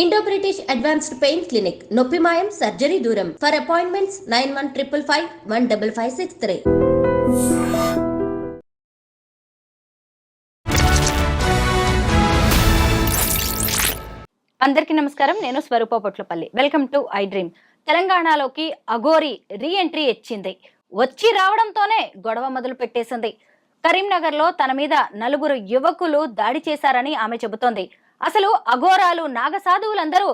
Indo British advanced pain clinic నొప్పి మాయం surgery దూరం ఫర్ అపాయింట్మెంట్స్ 9155515563. అందరికీ నమస్కారం. నేను Swaroopa Potlapalli. Welcome to iDream. తెలంగాణలోకి అఘోరి రీ ఎంట్రీ ఇచ్చింది. వచ్చి రావడంతోనే గొడవ మొదలు పెట్టేసింది. కరీంనగర్లో తన మీద 4 యువకులు దాడి చేశారని ఆమె చెబుతోంది. అసలు అఘోరాలు నాగసాధువులందరూ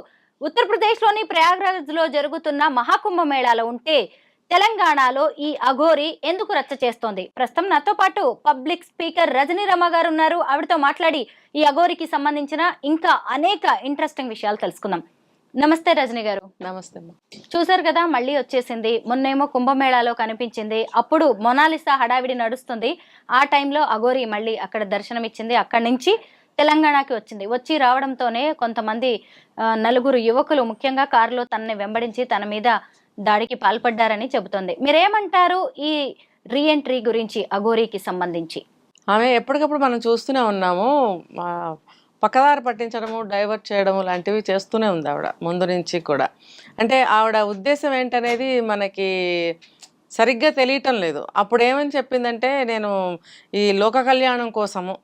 ఉత్తరప్రదేశ్లోని ప్రయాగ్రాజ్లో జరుగుతున్న మహాకుంభమేళాలో ఉంటే తెలంగాణలో ఈ అఘోరి ఎందుకు రచ్చ చేస్తోంది? ప్రస్తుతం నాతో పాటు పబ్లిక్ స్పీకర్ రజనీ రమ గారు ఉన్నారు. ఆవిడతో మాట్లాడి ఈ అఘోరికి సంబంధించిన ఇంకా అనేక ఇంట్రెస్టింగ్ విషయాలు తెలుసుకుందాం. నమస్తే రజనీ గారు. నమస్తే. చూసారు కదా, మళ్ళీ వచ్చేసింది. మొన్నేమో కుంభమేళాలో కనిపించింది, అప్పుడు మొనాలిసా హడావిడి నడుస్తుంది. ఆ టైంలో అఘోరి మళ్ళీ అక్కడ దర్శనం ఇచ్చింది. అక్కడి నుంచి తెలంగాణకి వచ్చింది. వచ్చి రావడంతోనే కొంతమంది 4 యువకులు ముఖ్యంగా కారులో తనని వెంబడించి తన మీద దాడికి పాల్పడ్డారని చెబుతోంది. మీరేమంటారు ఈ రీఎంట్రీ గురించి అఘోరికి సంబంధించి? ఆమె ఎప్పటికప్పుడు మనం చూస్తూనే ఉన్నాము, పక్కదారి పట్టించడము, డైవర్ట్ చేయడము లాంటివి చేస్తూనే ఉంది ఆవిడ ముందు నుంచి కూడా. అంటే ఆవిడ ఉద్దేశం ఏంటనేది మనకి సరిగ్గా తెలియటం లేదు. అప్పుడు ఏమని చెప్పిందంటే, నేను ఈ లోక కళ్యాణం కోసము,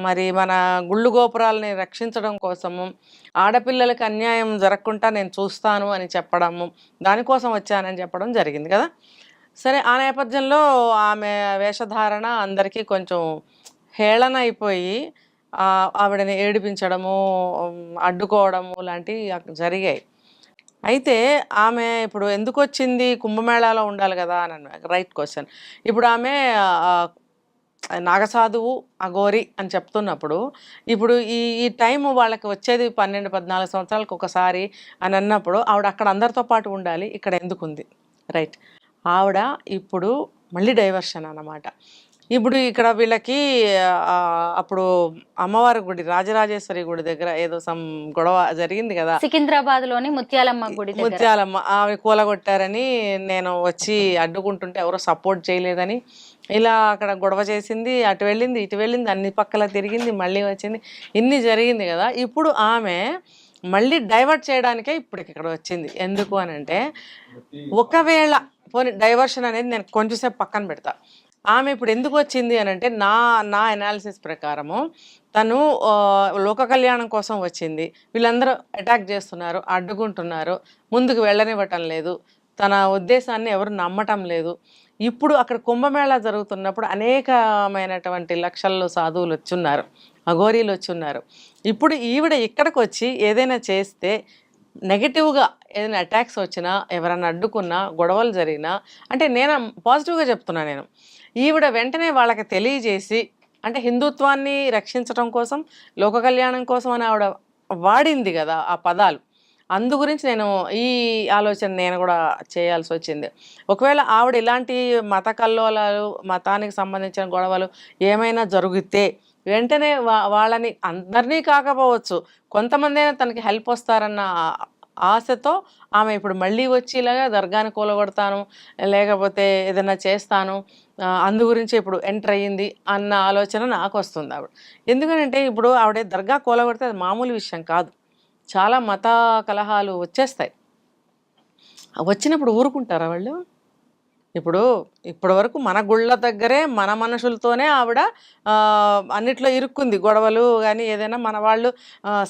మరి మన గుళ్ళు గోపురాలని రక్షించడం కోసము, ఆడపిల్లలకి అన్యాయం జరగకుండా నేను చూస్తాను అని చెప్పడము, దానికోసం వచ్చానని చెప్పడం జరిగింది కదా. సరే, ఆ నేపథ్యంలో ఆమె వేషధారణ అందరికీ కొంచెం హేళన అయిపోయి ఆవిడని ఏడిపించడము, అడ్డుకోవడము లాంటివి జరిగాయి. అయితే ఆమె ఇప్పుడు ఎందుకు వచ్చింది? కుంభమేళాలో ఉండాలి కదా అని రైట్ క్వశ్చన్. ఇప్పుడు ఆమె నాగసాధువు అఘోరి అని చెప్తున్నప్పుడు, ఇప్పుడు ఈ టైం వాళ్ళకి వచ్చేది 12-14 సంవత్సరాలకు ఒకసారి అని అన్నప్పుడు ఆవిడ అక్కడ అందరితో పాటు ఉండాలి. ఇక్కడ ఎందుకుంది? రైట్. ఆవిడ ఇప్పుడు మళ్ళీ డైవర్షన్ అన్నమాట. ఇప్పుడు ఇక్కడ వీళ్ళకి అప్పుడు అమ్మవారి గుడి, రాజరాజేశ్వరి గుడి దగ్గర ఏదో గొడవ జరిగింది కదా, సికింద్రాబాద్ లోని ముత్యాలమ్మ గుడి. ముత్యాలమ్మ ఆమె కూలగొట్టారని, నేను వచ్చి అడ్డుకుంటుంటే ఎవరో సపోర్ట్ చేయలేదని ఇలా అక్కడ గొడవ చేసింది. అటు వెళ్ళింది, ఇటు వెళ్ళింది, అన్ని పక్కల తిరిగింది, మళ్ళీ వచ్చింది, ఇన్ని జరిగింది కదా. ఇప్పుడు ఆమె మళ్ళీ డైవర్ట్ చేయడానికే ఇప్పుడు ఇక్కడ వచ్చింది. ఎందుకు అని అంటే, ఒకవేళ పోనీ డైవర్షన్ అనేది నేను కొంచెంసేపు పక్కన పెడతా. ఆమె ఇప్పుడు ఎందుకు వచ్చింది అని అంటే, నా అనాలిసిస్ ప్రకారము తను లోక కళ్యాణం కోసం వచ్చింది. వీళ్ళందరూ అటాక్ చేస్తున్నారు, అడ్డుకుంటున్నారు, ముందుకు వెళ్ళనివ్వటం లేదు, తన ఉద్దేశాన్ని ఎవరు నమ్మటం లేదు. ఇప్పుడు అక్కడ కుంభమేళా జరుగుతున్నప్పుడు అనేకమైనటువంటి లక్షల్లో సాధువులు వచ్చున్నారు, అఘోరీలు వచ్చున్నారు. ఇప్పుడు ఈవిడ ఇక్కడికి వచ్చి ఏదైనా చేస్తే, నెగిటివ్గా ఏదైనా అటాక్స్ వచ్చినా, ఎవరైనా అడ్డుకున్నా, గొడవలు జరిగినా, అంటే నేను పాజిటివ్గా చెప్తున్నా, నేను ఈవిడ వెంటనే వాళ్ళకి తెలియజేసి, అంటే హిందుత్వాన్ని రక్షించడం కోసం, లోక కళ్యాణం కోసం అని ఆవిడ వాడింది కదా ఆ పదాలు. అందు గురించి నేను ఈ ఆలోచన నేను కూడా చేయాల్సి వచ్చింది. ఒకవేళ ఆవిడ ఇలాంటి మత కల్లోలాలు, మతానికి సంబంధించిన గొడవలు ఏమైనా జరిగితే వెంటనే వాళ్ళని, అందరినీ కాకపోవచ్చు, కొంతమంది అయినా తనకి హెల్ప్ వస్తారన్న ఆశతో ఆమె ఇప్పుడు మళ్ళీ వచ్చి ఇలాగా దర్గాని కూలగొడతాను, లేకపోతే ఏదైనా చేస్తాను, అందు గురించి ఇప్పుడు ఎంటర్ అయ్యింది అన్న ఆలోచన నాకు వస్తుంది ఆవిడ. ఎందుకంటే ఇప్పుడు ఆవిడ దర్గా కూలగొడితే అది మామూలు విషయం కాదు. చాలా మత కలహాలు వచ్చేస్తాయి. వచ్చినప్పుడు ఊరుకుంటారా వాళ్ళు? ఇప్పటి వరకు మన గుళ్ళ దగ్గరే మన మనుషులతోనే ఆవిడ అన్నిట్లో ఇరుక్కుంది. గొడవలు కానీ ఏదైనా మన వాళ్ళు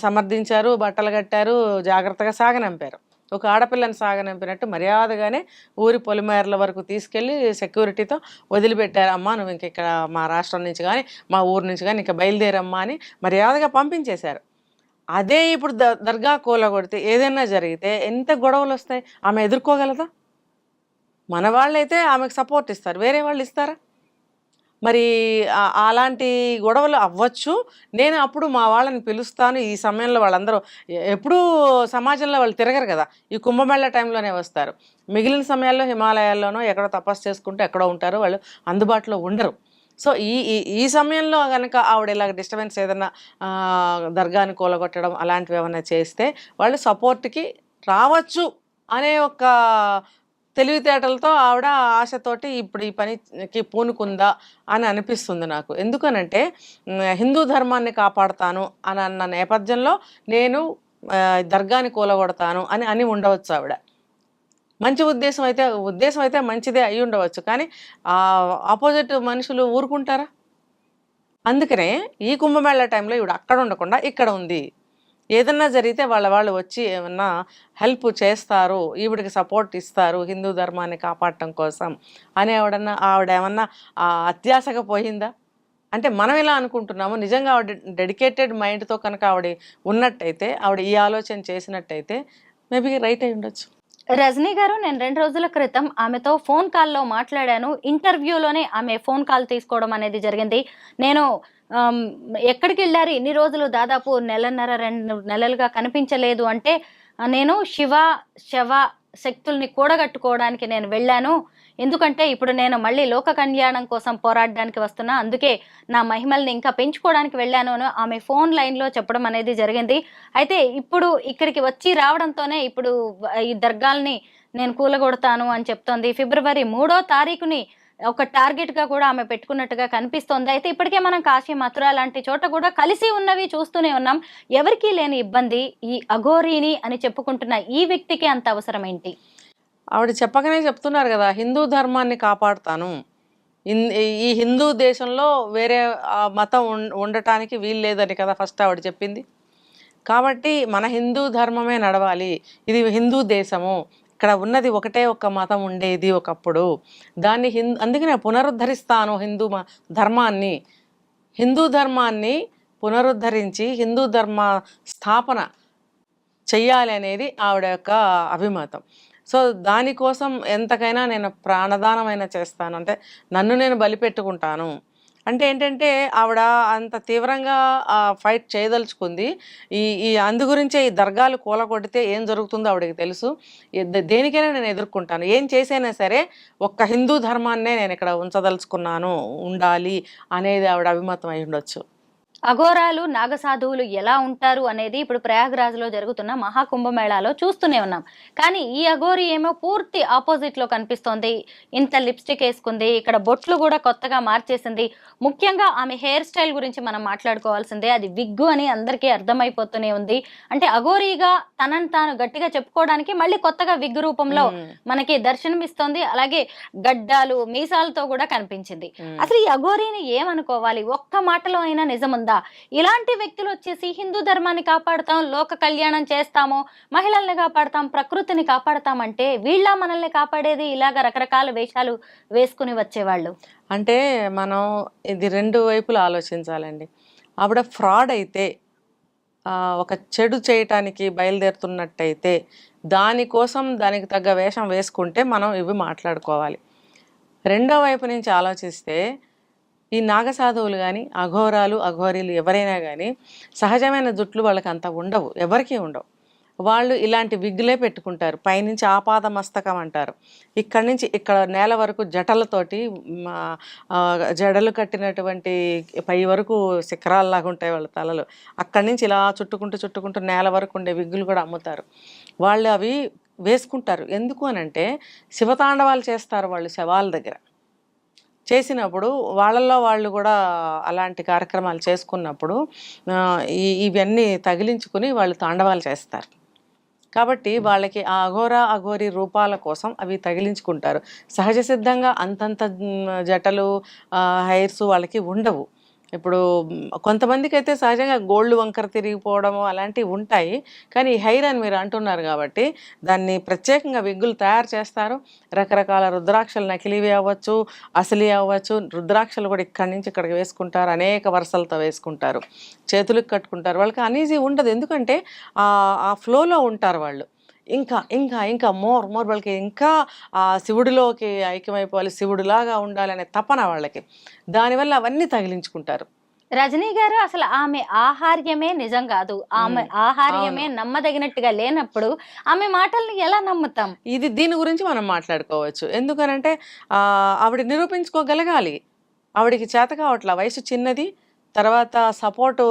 సమర్థించారు, బట్టలు కట్టారు, జాగ్రత్తగా సాగనంపారు. ఒక ఆడపిల్లని సాగనంపినట్టు మర్యాదగానే ఊరి పొలిమేరల వరకు తీసుకెళ్ళి సెక్యూరిటీతో వదిలిపెట్టారు. అమ్మా, నువ్వు ఇంక ఇక్కడ మా రాష్ట్రం నుంచి కానీ మా ఊరు నుంచి కానీ ఇంకా బయలుదేరమ్మా అని మర్యాదగా పంపించేశారు. అదే ఇప్పుడు దర్గా కూలగొడితే ఏదైనా జరిగితే ఎంత గొడవలు వస్తాయి? ఆమె ఎదుర్కోగలదా? మన వాళ్ళైతే ఆమెకు సపోర్ట్ ఇస్తారు, వేరే వాళ్ళు ఇస్తారా? మరి అలాంటి గొడవలు అవ్వచ్చు. నేను అప్పుడు మా వాళ్ళని పిలుస్తాను. ఈ సమయంలో వాళ్ళందరూ ఎప్పుడూ సమాజంలో వాళ్ళు తిరగరు కదా, ఈ కుంభమేళ టైంలోనే వస్తారు. మిగిలిన సమయాల్లో హిమాలయాల్లోనో ఎక్కడో తపస్సు చేసుకుంటూ ఎక్కడో ఉంటారు, వాళ్ళు అందుబాటులో ఉండరు. సో ఈ సమయంలో కనుక ఆవిడ ఇలాగ డిస్టర్బెన్స్ ఏదైనా దర్గాని కూలగొట్టడం అలాంటివి ఏమైనా చేస్తే వాళ్ళు సపోర్ట్కి రావచ్చు అనే ఒక తెలివితేటలతో ఆవిడ ఆశతోటి ఇప్పుడు ఈ పనికి పూనుకుందా అని అనిపిస్తుంది నాకు. ఎందుకనంటే హిందూ ధర్మాన్ని కాపాడుతాను అని అన్న నేపథ్యంలో నేను దర్గాని కూలగొడతాను అని ఉండవచ్చు ఆవిడ. మంచి ఉద్దేశం అయితే మంచిదే అయి ఉండవచ్చు, కానీ ఆపోజిట్ మనుషులు ఊరుకుంటారా? అందుకనే ఈ కుంభమేళా టైంలో ఈవిడ అక్కడ ఉండకుండా ఇక్కడ ఉంది. ఏదన్నా జరిగితే వాళ్ళు వచ్చి ఏమన్నా హెల్ప్ చేస్తారు, ఈవిడికి సపోర్ట్ ఇస్తారు హిందూ ధర్మాన్ని కాపాడటం కోసం అని ఆవిడ ఏమన్నా అత్యాశగా పోయిందా? అంటే మనం ఇలా అనుకుంటున్నాము, నిజంగా ఆవిడ డెడికేటెడ్ మైండ్తో కనుక ఆవిడ ఉన్నట్టయితే, ఆవిడ ఈ ఆలోచన చేసినట్టయితే మేబీ రైట్ అయి ఉండొచ్చు. రజనీ గారు, నేను 2 రోజుల క్రితం ఆమెతో ఫోన్ కాల్లో మాట్లాడాను. ఇంటర్వ్యూలోనే ఆమె ఫోన్ కాల్ తీసుకోవడం అనేది జరిగింది. నేను ఎక్కడికి వెళ్ళారు ఇన్ని రోజులు, దాదాపు 1.5-2 నెలలుగా కనిపించలేదు అంటే, నేను శవ శక్తుల్ని కూడగట్టుకోవడానికి నేను వెళ్ళాను. ఎందుకంటే ఇప్పుడు నేను మళ్ళీ లోక కళ్యాణం కోసం పోరాడడానికి వస్తున్నా, అందుకే నా మహిమల్ని ఇంకా పెంచుకోవడానికి వెళ్ళాను అని ఆమె ఫోన్ లైన్లో చెప్పడం అనేది జరిగింది. అయితే ఇప్పుడు ఇక్కడికి వచ్చి రావడంతోనే ఇప్పుడు ఈ దర్గాల్ని నేను కూలగొడతాను అని చెప్తోంది. ఫిబ్రవరి 3వ తారీఖుని ఒక టార్గెట్గా కూడా ఆమె పెట్టుకున్నట్టుగా కనిపిస్తోంది. అయితే ఇప్పటికే మనం కాశీ, మథుర లాంటి చోట కూడా కలిసి ఉన్నవి చూస్తూనే ఉన్నాం. ఎవరికీ లేని ఇబ్బంది ఈ అఘోరీని అని చెప్పుకుంటున్న ఈ వ్యక్తికి అంత అవసరం ఏంటి? ఆవిడ చెప్పకనే చెప్తున్నారు కదా, హిందూ ధర్మాన్ని కాపాడుతాను, ఈ హిందూ దేశంలో వేరే మతం ఉండటానికి వీలు లేదని కదా ఫస్ట్ ఆవిడ చెప్పింది. కాబట్టి మన హిందూ ధర్మమే నడవాలి, ఇది హిందూ దేశము, ఇక్కడ ఉన్నది ఒకటే ఒక్క మతం ఉండేది ఒకప్పుడు, దాన్ని అందుకనే పునరుద్ధరిస్తాను హిందూ ధర్మాన్ని పునరుద్ధరించి హిందూ ధర్మ స్థాపన చెయ్యాలి అనేది ఆవిడ యొక్క అభిమతం. సో దానికోసం ఎంతకైనా నేను ప్రాణదానమైన చేస్తాను, అంటే నన్ను నేను బలిపెట్టుకుంటాను అంటే ఏంటంటే ఆవిడ అంత తీవ్రంగా ఫైట్ చేయదలుచుకుంది. అందు గురించే ఈ దర్గాలు కూలగొడితే ఏం జరుగుతుందో ఆవిడకి తెలుసు. దేనికైనా నేను ఎదుర్కొంటాను, ఏం చేసైనా సరే ఒక్క హిందూ ధర్మాన్నే నేను ఇక్కడ ఉంచదలుచుకున్నాను, ఉండాలి అనేది ఆవిడ అభిమతం అయి ఉండొచ్చు. అఘోరాలు, నాగసాధువులు ఎలా ఉంటారు అనేది ఇప్పుడు ప్రయాగ్రాజ్లో జరుగుతున్న మహాకుంభమేళాలో చూస్తూనే ఉన్నాం. కానీ ఈ అఘోరి ఏమో పూర్తి ఆపోజిట్లో కనిపిస్తోంది. ఇంత లిప్స్టిక్ వేసుకుంది, ఇక్కడ బొట్లు కూడా కొత్తగా మార్చేసింది. ముఖ్యంగా ఆమె హెయిర్ స్టైల్ గురించి మనం మాట్లాడుకోవాల్సిందే. అది విగ్గు అని అందరికీ అర్థమైపోతూనే ఉంది. అంటే అఘోరీగా తనని తాను గట్టిగా చెప్పుకోవడానికి మళ్ళీ కొత్తగా విగ్గు రూపంలో మనకి దర్శనమిస్తోంది. అలాగే గడ్డాలు, మీసాలతో కూడా కనిపించింది. అసలు ఈ అఘోరీని ఏమనుకోవాలి? ఒక్క మాటలో అయినా నిజముందా? ఇలాంటి వ్యక్తులు వచ్చేసి హిందూ ధర్మాన్ని కాపాడుతాం, లోక కళ్యాణం చేస్తాము, మహిళల్ని కాపాడతాం, ప్రకృతిని కాపాడతాం అంటే వీళ్ళ మనల్ని కాపాడేది ఇలాగ రకరకాల వేషాలు వేసుకుని వచ్చేవాళ్ళు. అంటే మనం ఇది 2 వైపులు ఆలోచించాలండి. ఆవిడ ఫ్రాడ్ అయితే, ఒక చెడు చేయటానికి బయలుదేరుతున్నట్టయితే దానికోసం దానికి తగ్గ వేషం వేసుకుంటే మనం ఇవి మాట్లాడుకోవాలి. రెండో వైపు నుంచి ఆలోచిస్తే ఈ నాగసాధువులు కానీ, అఘోరాలు, అఘోరీలు ఎవరైనా కానీ సహజమైన జుట్లు వాళ్ళకి అంత ఉండవు, ఎవరికీ ఉండవు. వాళ్ళు ఇలాంటి విగ్గులే పెట్టుకుంటారు. పైనుంచి ఆపాద మస్తకం అంటారు, ఇక్కడి నుంచి ఇక్కడ నేల వరకు జటలతోటి, జడలు కట్టినటువంటి పై వరకు శిఖరాల్లాగా ఉంటాయి వాళ్ళ తలలు. అక్కడి నుంచి ఇలా చుట్టుకుంటూ నేల వరకు ఉండే విగ్గులు కూడా అమ్ముతారు. వాళ్ళు అవి వేసుకుంటారు. ఎందుకు అనంటే శివతాండవాలు చేస్తారు వాళ్ళు శవాల దగ్గర. చేసినప్పుడు వాళ్ళల్లో వాళ్ళు కూడా అలాంటి కార్యక్రమాలు చేసుకున్నప్పుడు ఇవన్నీ తగిలించుకుని వాళ్ళు తాండవాలు చేస్తారు. కాబట్టి వాళ్ళకి ఆ అఘోరీ రూపాల కోసం అవి తగిలించుకుంటారు. సహజ సిద్ధంగా అంతంత జటలు, హెయిర్స్ వాళ్ళకి ఉండవు. ఇప్పుడు కొంతమందికి అయితే సహజంగా గోళ్ళు వంకర తిరిగిపోవడము అలాంటివి ఉంటాయి. కానీ హెయిర్ అని మీరు అంటున్నారు కాబట్టి దాన్ని ప్రత్యేకంగా విగ్గులు తయారు చేస్తారు. రకరకాల రుద్రాక్షలు నకిలీవి అవ్వచ్చు, అసలీ అవ్వచ్చు. రుద్రాక్షలు కూడా ఇక్కడి నుంచి ఇక్కడికి వేసుకుంటారు, అనేక వరుసలతో వేసుకుంటారు, చేతులకు కట్టుకుంటారు. వాళ్ళకి అనీజీ ఉండదు, ఎందుకంటే ఆ ఫ్లోలో ఉంటారు వాళ్ళు. ఇంకా ఇంకా ఇంకా మోర్ వాళ్ళకి ఇంకా ఆ శివుడిలోకి ఐక్యమైపోవాలి, శివుడిలాగా ఉండాలనే తపన వాళ్ళకి. దానివల్ల అవన్నీ తగిలించుకుంటారు. రజనీ గారు, అసలు ఆమె ఆహార్యమే నిజం కాదు, ఆమె ఆహార్యమే నమ్మదగినట్టుగా లేనప్పుడు ఆమె మాటల్ని ఎలా నమ్ముతాం? దీని గురించి మనం మాట్లాడుకోవచ్చు. ఎందుకనంటే ఆవిడ నిరూపించుకోగలగాలి. ఆవిడికి చేత కావట్లా, వయసు చిన్నది. తర్వాత సపోర్టు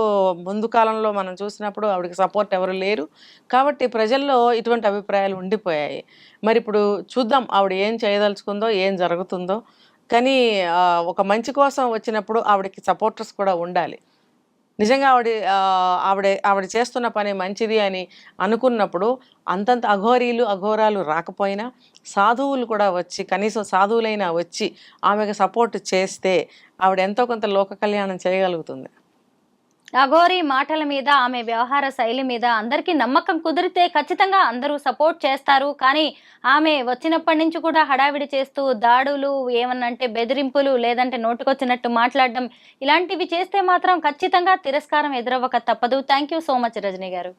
ముందు కాలంలో మనం చూసినప్పుడు ఆవిడకి సపోర్ట్ ఎవరు లేరు. కాబట్టి ప్రజల్లో ఇటువంటి అభిప్రాయాలు ఉండిపోయాయి. మరి ఇప్పుడు చూద్దాం ఆవిడ ఏం చేయదలుచుకుందో, ఏం జరుగుతుందో. కానీ ఒక మంచి కోసం వచ్చినప్పుడు ఆవిడకి సపోర్టర్స్ కూడా ఉండాలి. నిజంగా ఆవిడ చేస్తున్న పని మంచిది అని అనుకున్నప్పుడు అంతంత అఘోరాలు రాకపోయినా సాధువులు కూడా వచ్చి, కనీసం సాధువులైనా వచ్చి ఆమెకు సపోర్ట్ చేస్తే ఆవిడ ఎంతో కొంత లోక కళ్యాణం చేయగలుగుతుంది. అఘోరి మాటల మీద, ఆమె వ్యవహార శైలి మీద అందరికీ నమ్మకం కుదిరితే ఖచ్చితంగా అందరూ సపోర్ట్ చేస్తారు. కానీ ఆమె వచ్చినప్పటి నుంచి కూడా హడావిడి చేస్తూ దాడులు, ఏమన్నంటే బెదిరింపులు, లేదంటే నోటుకొచ్చినట్టు మాట్లాడడం, ఇలాంటివి చేస్తే మాత్రం ఖచ్చితంగా తిరస్కారం ఎదురవ్వక తప్పదు. Thank you so much Rajani గారు.